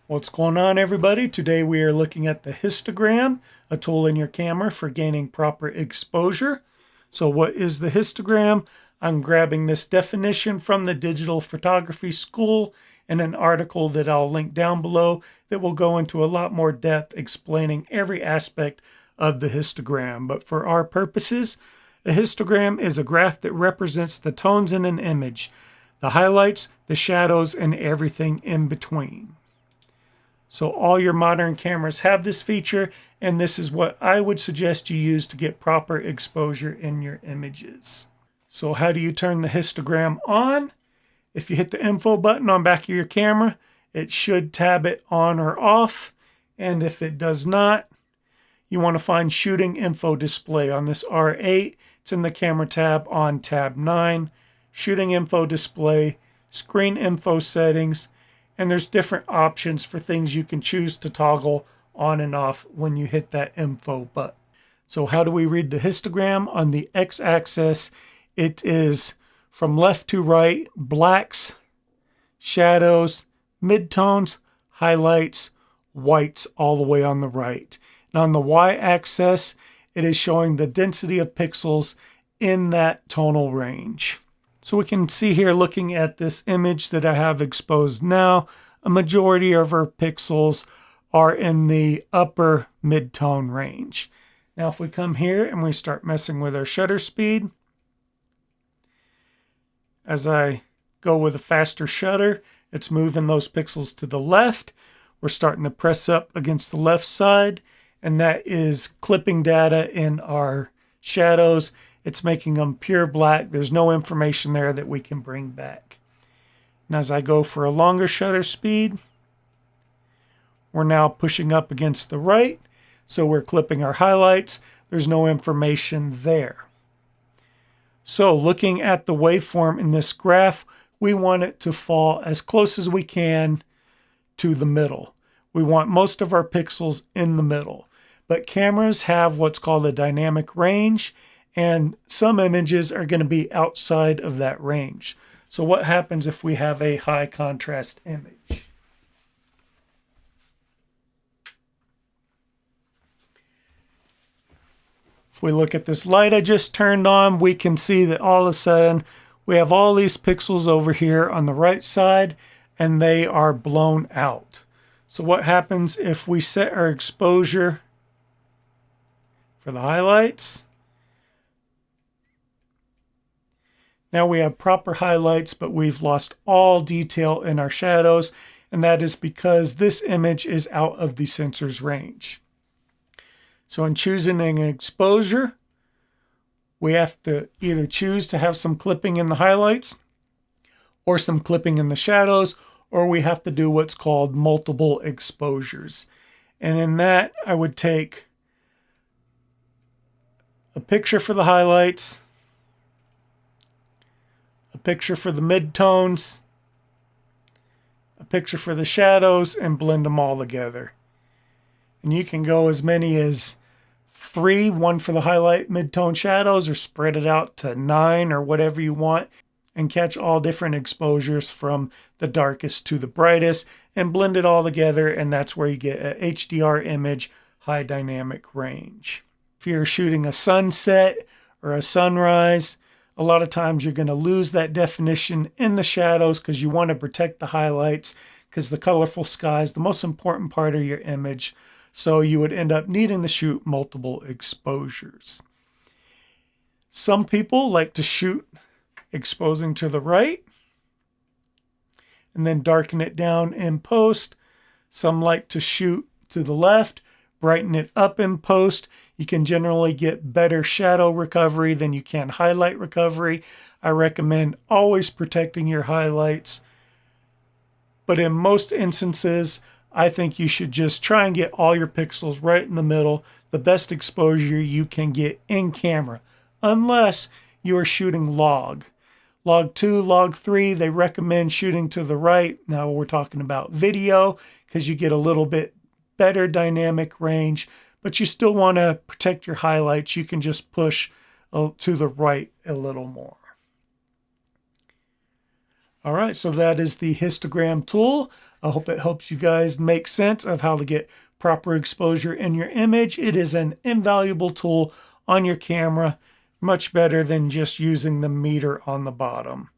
What's going on, everybody? Today we are looking at the histogram, a tool in your camera for gaining proper exposure. So what is the histogram? I'm grabbing this definition from the Digital Photography School in an article that I'll link down below that will go into a lot more depth explaining every aspect of the histogram. But for our purposes, a histogram is a graph that represents the tones in an image, the highlights, the shadows, and everything in between. So all your modern cameras have this feature, and this is what I would suggest you use to get proper exposure in your images. So how do you turn the histogram on? If you hit the info button on back of your camera, it should tab it on or off. And if it does not, you want to find shooting info display on this R8. It's in the camera tab on tab 9, shooting info display, screen info settings, and there's different options for things you can choose to toggle on and off when you hit that info button. So how do we read the histogram? On the x-axis, it is from left to right, blacks, shadows, midtones, highlights, whites all the way on the right. And on the y-axis, it is showing the density of pixels in that tonal range. So we can see here, looking at this image that I have exposed now, a majority of our pixels are in the upper mid-tone range. Now if we come here and we start messing with our shutter speed, as I go with a faster shutter, it's moving those pixels to the left. We're starting to press up against the left side, and that is clipping data in our shadows. It's making them pure black. There's no information there that we can bring back. And as I go for a longer shutter speed, we're now pushing up against the right. So we're clipping our highlights. There's no information there. So looking at the waveform in this graph, we want it to fall as close as we can to the middle. We want most of our pixels in the middle. But cameras have what's called a dynamic range, and some images are going to be outside of that range. So what happens if we have a high contrast image? If we look at this light I just turned on, we can see that all of a sudden we have all these pixels over here on the right side, and they are blown out. So what happens if we set our exposure for the highlights? Now we have proper highlights, but we've lost all detail in our shadows, and that is because this image is out of the sensor's range. So in choosing an exposure, we have to either choose to have some clipping in the highlights or some clipping in the shadows, or we have to do what's called multiple exposures. And in that, I would take a picture for the highlights, a picture for the midtones, a picture for the shadows, and blend them all together. And you can go as many as 3, one for the highlight, midtone, shadows, or spread it out to 9 or whatever you want, and catch all different exposures from the darkest to the brightest and blend it all together, and that's where you get a HDR image, high dynamic range. If you're shooting a sunset or a sunrise, a lot of times you're going to lose that definition in the shadows because you want to protect the highlights, because the colorful sky is the most important part of your image. So you would end up needing to shoot multiple exposures. Some people like to shoot exposing to the right and then darken it down in post. Some like to shoot to the left, brighten it up in post. You can generally get better shadow recovery than you can highlight recovery. I recommend always protecting your highlights. But in most instances, I think you should just try and get all your pixels right in the middle, the best exposure you can get in camera, unless you are shooting log. Log 2, log 3, they recommend shooting to the right. Now we're talking about video because you get a little bit better dynamic range, but you still want to protect your highlights. You can just push to the right a little more. All right, so that is the histogram tool. I hope it helps you guys make sense of how to get proper exposure in your image. It is an invaluable tool on your camera, much better than just using the meter on the bottom.